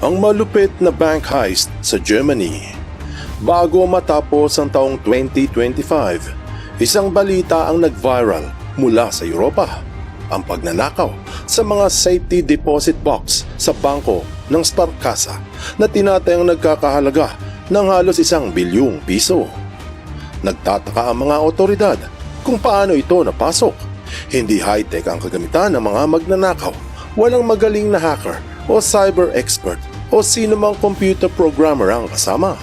Ang malupit na bank heist sa Germany. Bago matapos ang taong 2025, isang balita ang nag-viral mula sa Europa. Ang pagnanakaw sa mga safety deposit box sa bangko ng Sparkassa na tinatayang nagkakahalaga ng halos 1 bilyong piso. Nagtataka ang mga otoridad kung paano ito napasok. Hindi high-tech ang kagamitan ng mga magnanakaw. Walang magaling na hacker o cyber expert o sino mang computer programmer ang kasama.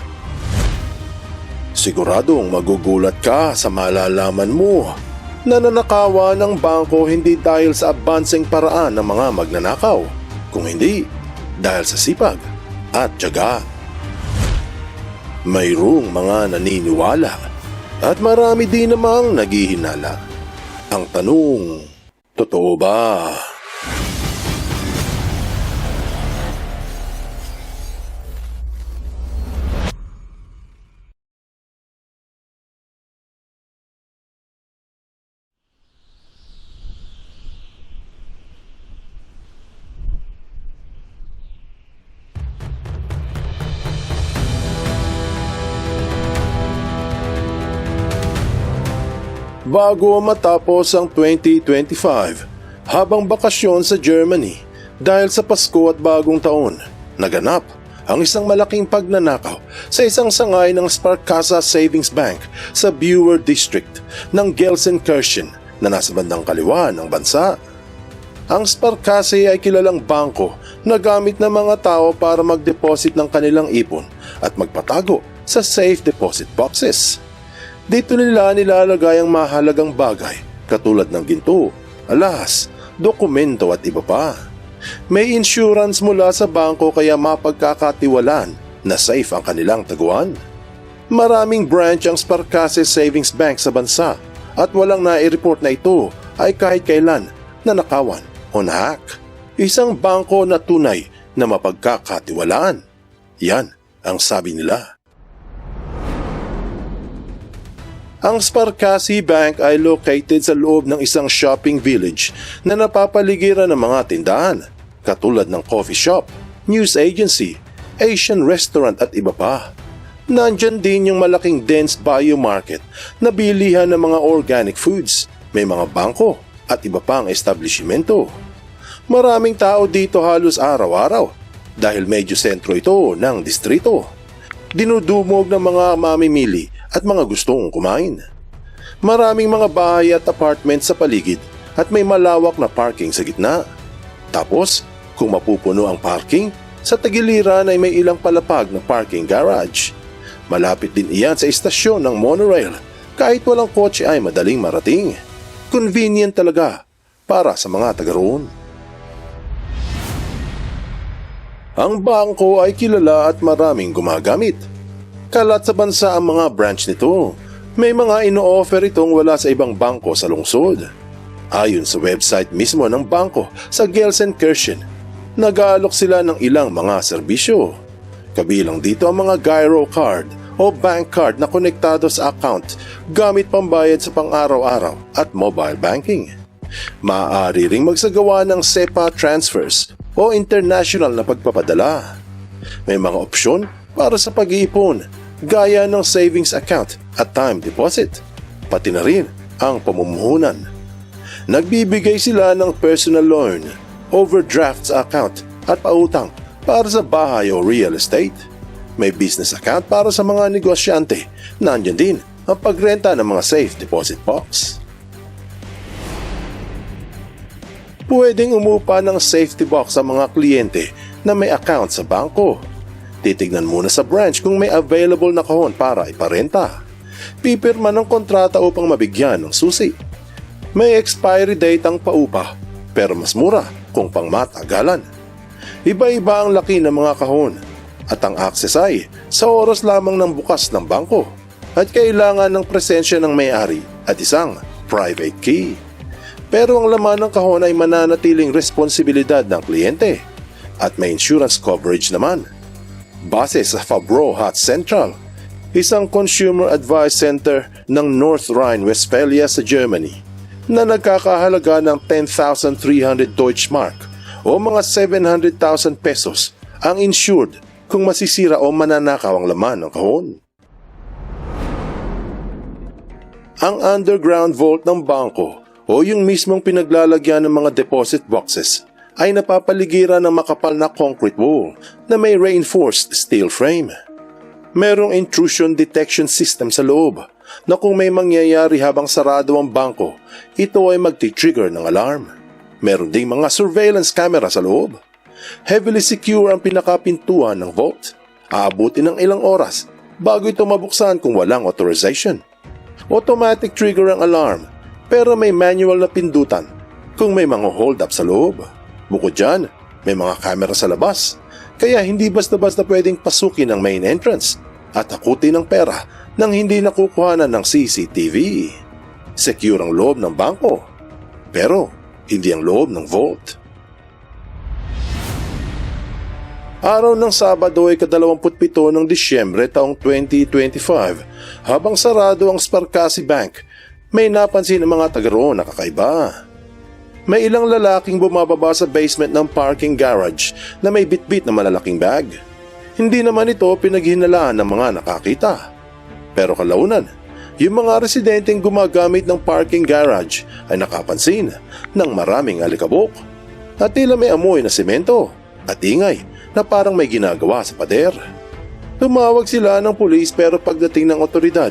Siguradong magugulat ka sa malalaman mo na nanakawan ng bangko hindi dahil sa advancing paraan ng mga magnanakaw, kung hindi dahil sa sipag at tiyaga. Mayroong mga naniniwala at marami din namang naghihinala. Ang tanong, totoo ba? Bago matapos ang 2025, habang bakasyon sa Germany dahil sa Pasko at Bagong Taon, naganap ang isang malaking pagnanakaw sa isang sangay ng Sparkassa Savings Bank sa Buer District ng Gelsenkirchen na nasa bandang kaliwa ng bansa. Ang Sparkassa ay kilalang bangko na gamit ng mga tao para mag-deposit ng kanilang ipon at magpatago sa safe deposit boxes. Dito nila nilalagay ang mahalagang bagay katulad ng ginto, alas, dokumento at iba pa. May insurance mula sa bangko kaya mapagkakatiwalaan na safe ang kanilang taguan. Maraming branch ang Sparkassa Savings Bank sa bansa at walang nai-report na ito ay kahit kailan nanakawan o nahack. Isang bangko na tunay na mapagkakatiwalaan. Yan ang sabi nila. Ang Sparkassa Bank ay located sa loob ng isang shopping village na napapaligiran ng mga tindahan, katulad ng coffee shop, news agency, Asian restaurant at iba pa. Nandyan din yung malaking dense biomarket na bilihan ng mga organic foods, may mga bangko at iba pang establishmento. Maraming tao dito halos araw-araw dahil medyo sentro ito ng distrito. Dinudumog ng mga mamimili at mga gustong kumain. Maraming mga bahay at apartment sa paligid at may malawak na parking sa gitna. Tapos, kung mapupuno ang parking, sa tagiliran ay may ilang palapag na parking garage. Malapit din iyan sa istasyon ng monorail. Kahit walang kotse ay madaling marating. Convenient talaga para sa mga taga roon. Ang bangko ay kilala at maraming gumagamit. Kalat sa bansa ang mga branch nito. May mga ino-offer itong wala sa ibang bangko sa lungsod. Ayon sa website mismo ng bangko sa Gelsenkirchen, nag-aalok sila ng ilang mga serbisyo. Kabilang dito ang mga Giro card o bank card na konektado sa account gamit pambayad sa pang-araw-araw at mobile banking. Maaari ring magsagawa ng SEPA transfers o international na pagpapadala. May mga opsyon para sa pag-iipon, gaya ng savings account at time deposit, pati na rin ang pamumuhunan. Nagbibigay sila ng personal loan, overdrafts account at pautang para sa bahay o real estate. May business account para sa mga negosyante. Nandiyan din ang pagrenta ng mga safe deposit box. Pwedeng umupa ng safety box sa mga kliyente na may account sa bangko. Titignan muna sa branch kung may available na kahon para iparenta. Pipirma ng kontrata upang mabigyan ng susi. May expiry date ang paupa, pero mas mura kung pangmatagalan. Iba-iba ang laki ng mga kahon at ang access ay sa oras lamang ng bukas ng bangko at kailangan ng presensya ng may-ari at isang private key. Pero ang laman ng kahon ay mananatiling responsibilidad ng kliyente at may insurance coverage naman. Base sa Fabro Hot Central, isang consumer advice center ng North Rhine-Westphalia sa Germany na nagkakahalaga ng 10,300 Deutschmark o mga 700,000 pesos ang insured kung masisira o mananakaw ang laman ng kahon. Ang underground vault ng bangko o yung mismong pinaglalagyan ng mga deposit boxes ay napapaligiran ng makapal na concrete wall na may reinforced steel frame. Merong intrusion detection system sa loob na kung may mangyayari habang sarado ang bangko, ito ay magti-trigger ng alarm. Meron ding mga surveillance camera sa loob. Heavily secure ang pinakapintuan ng vault. Aabuti ng ilang oras bago ito mabuksan kung walang authorization. Automatic trigger ang alarm pero may manual na pindutan kung may mga hold up sa loob. Bukod dyan, may mga camera sa labas kaya hindi basta-basta pwedeng pasukin ang main entrance at hakutin ng pera nang hindi nakukuhanan ng CCTV. Secure ang loob ng bangko pero hindi ang loob ng vault. Araw ng Sabado ay 27 ng Disyembre taong 2025 habang sarado ang Sparkasi Bank, may napansin ng mga taga roon na kakaiba. May ilang lalaking bumababa sa basement ng parking garage na may bitbit na malalaking bag. Hindi naman ito pinaghinalaan ng mga nakakita. Pero kalaunan, yung mga residenteng gumagamit ng parking garage ay nakapansin ng maraming alikabok at tila may amoy na semento at ingay na parang may ginagawa sa pader. Tumawag sila ng pulis pero pagdating ng otoridad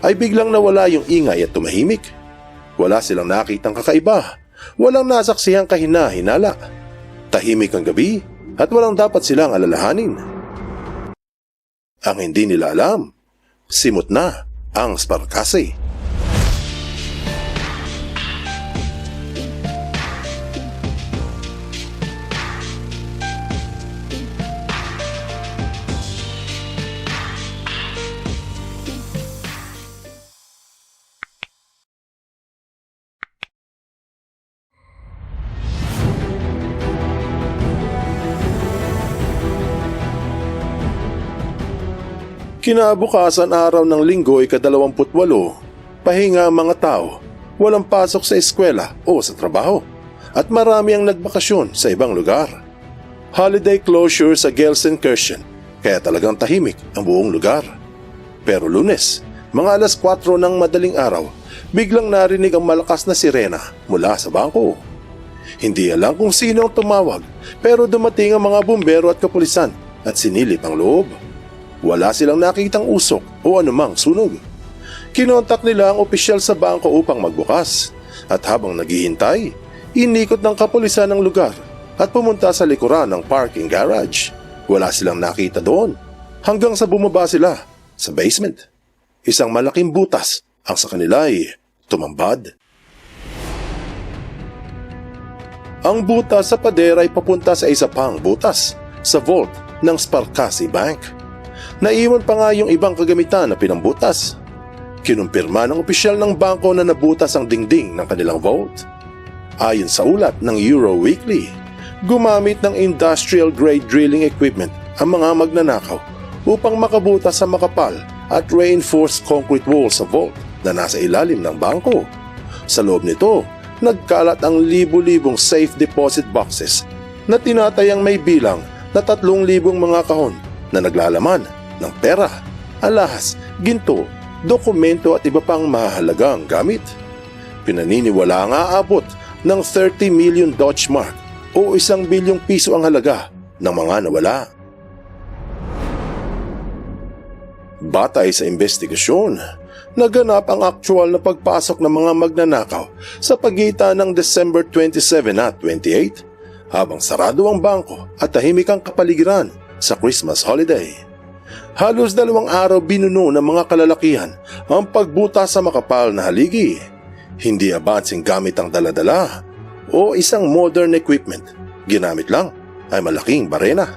ay biglang nawala yung ingay at tumahimik. Wala silang nakitang kakaiba, walang nasaksihang kahina-hinala. Tahimik ang gabi at walang dapat silang alalahanin. Ang hindi nila alam, simot na ang Sparkasi. Kinabukasan araw ng Linggo ay 28, pahinga ang mga tao, walang pasok sa eskwela o sa trabaho, at marami ang nagbakasyon sa ibang lugar. Holiday closure sa Gelsenkirchen, kaya talagang tahimik ang buong lugar. Pero Lunes, mga alas 4 ng madaling araw, biglang narinig ang malakas na sirena mula sa bangko. Hindi alam kung sino ang tumawag, pero dumating ang mga bumbero at kapulisan at sinilip ang loob. Wala silang nakitang usok o anumang sunog. Kinontak nila ang opisyal sa bangko upang magbukas at habang naghihintay, inikot ng kapulisan ang lugar at pumunta sa likuran ng parking garage. Wala silang nakita doon hanggang sa bumaba sila sa basement. Isang malaking butas ang sa kanila ay tumambad. Ang butas sa pader ay papunta sa isa pang butas sa vault ng Sparkasi Bank. Naiwan pa nga yung ibang kagamitan na pinambutas. Kinumpirma ng opisyal ng bangko na nabutas ang dingding ng kanilang vault. Ayon sa ulat ng Euro Weekly, gumamit ng industrial-grade drilling equipment ang mga magnanakaw upang makabutas sa makapal at reinforced concrete wall sa vault na nasa ilalim ng bangko. Sa loob nito, nagkalat ang libu-libong safe deposit boxes na tinatayang may bilang na 3,000 mga kahon na naglalaman ng pera, alahas, ginto, dokumento at iba pang mahalagang gamit. Pinaniniwala ang aabot ng 30 million Deutschmark o 1 bilyong piso ang halaga ng mga nawala. Batay sa investigasyon, naganap ang aktual na pagpasok ng mga magnanakaw sa pagitan ng December 27 at 28 habang sarado ang bangko at tahimik ang kapaligiran sa Christmas holiday. Halos 2 araw binuno ng mga kalalakihan ang pagbutas sa makapal na haligi. Hindi abansing gamit ang daladala o isang modern equipment. Ginamit lang ay malaking barena.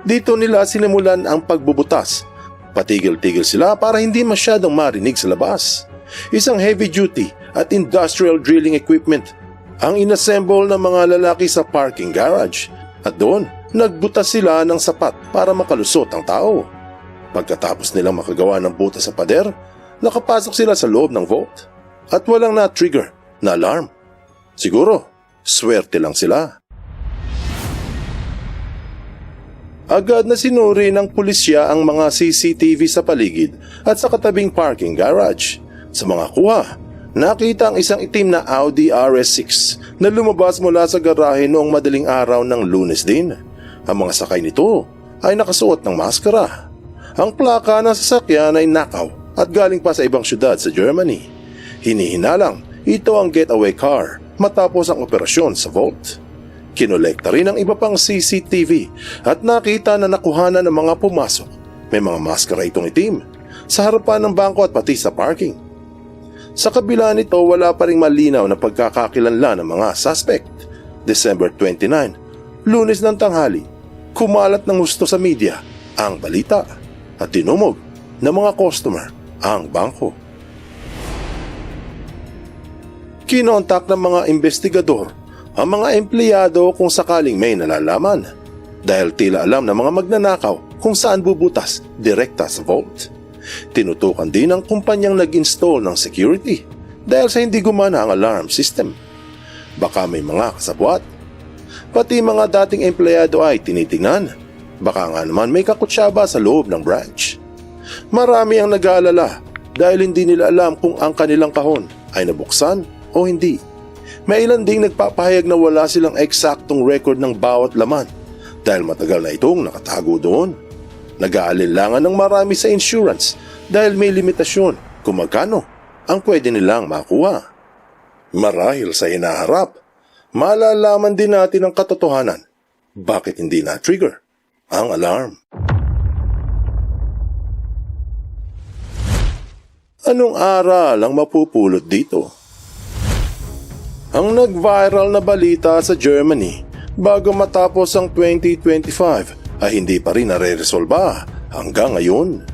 Dito nila sinimulan ang pagbubutas. Patigil-tigil sila para hindi masyadong marinig sa labas. Isang heavy duty at industrial drilling equipment ang inassemble ng mga lalaki sa parking garage at doon nagbutas sila ng sapat para makalusot ang tao. Pagkatapos nilang makagawa ng butas sa pader, nakapasok sila sa loob ng vault at walang na-trigger na alarm. Siguro, swerte lang sila. Agad na sinuri ng pulisya ang mga CCTV sa paligid at sa katabing parking garage. Sa mga kuha, nakita ang isang itim na Audi RS6 na lumabas mula sa garahe noong madaling araw ng Lunes din. Ang mga sakay nito ay nakasuot ng maskara. Ang plaka ng sasakyan ay nakaw at galing pa sa ibang syudad sa Germany. Hinihinalang ito ang getaway car matapos ang operasyon sa vault. Kinolekta rin ang iba pang CCTV at nakita na nakuhanan ng mga pumasok. May mga maskara itong itim sa harapan ng bangko at pati sa parking. Sa kabila nito, wala pa ring malinaw na pagkakakilanlan ng mga suspect. December 29, Lunes ng tanghali, kumalat ng gusto sa media ang balita at tinumog ng mga customer ang bangko. Kinontak ng mga investigador ang mga empleyado kung sakaling may nalalaman dahil tila alam ng mga magnanakaw kung saan bubutas direkta sa vault. Tinutukan din ang kumpanyang nag-install ng security dahil sa hindi gumana ang alarm system. Baka may mga kasabwat. Pati mga dating empleyado ay tinitingnan. Baka nga naman may kakutsaba sa loob ng branch. Marami ang nag-aalala dahil hindi nila alam kung ang kanilang kahon ay nabuksan o hindi. May ilan ding nagpapahayag na wala silang eksaktong record ng bawat laman dahil matagal na itong nakatago doon. Nag-aalinlangan ng marami sa insurance dahil may limitasyon kung magkano ang pwede nilang makuha. Marahil sa hinaharap, malalaman din natin ang katotohanan. Bakit hindi na-trigger ang alarm? Anong aral ang mapupulot dito? Ang nag-viral na balita sa Germany bago matapos ang 2025 ay hindi pa rin nare-resolba hanggang ngayon.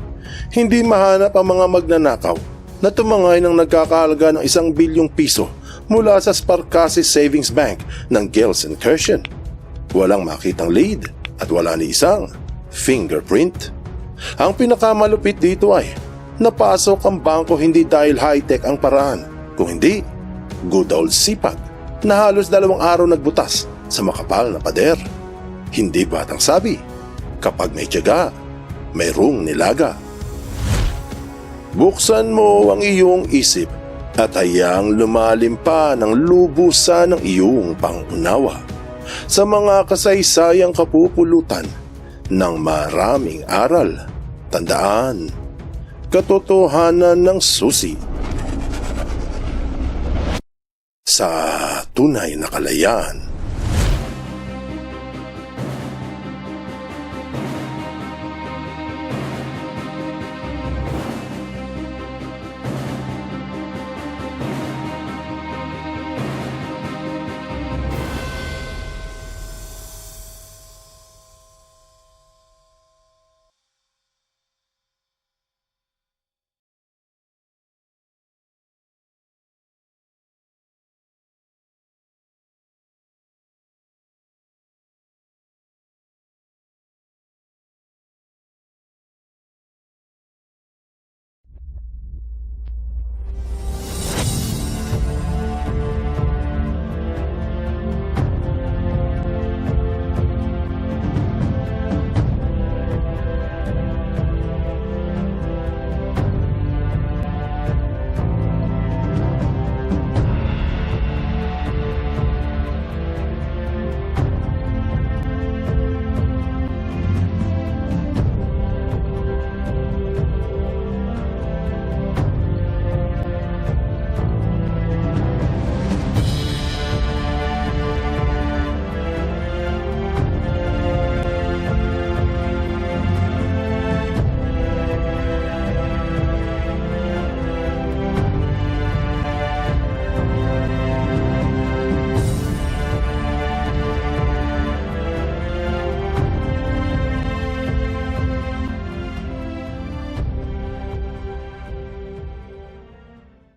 Hindi mahanap ang mga magnanakaw na tumangay ng nagkakahalaga ng 1 bilyong piso mula sa Sparkasse Savings Bank ng Gelsenkirchen. Walang makitang lead at wala ni isang fingerprint. Ang pinakamalupit dito ay napasok ang bangko hindi dahil high-tech ang paraan, kung hindi good old sipag na halos 2 araw nagbutas sa makapal na pader. Hindi batang sabi, kapag may tiyaga, mayroong nilaga. Buksan mo ang iyong isip at hayaang lumalim pa ng lubusan ng iyong pangunawa sa mga kasaysayang kapupulutan ng maraming aral. Tandaan, katotohanan ng susi sa tunay na kalayaan.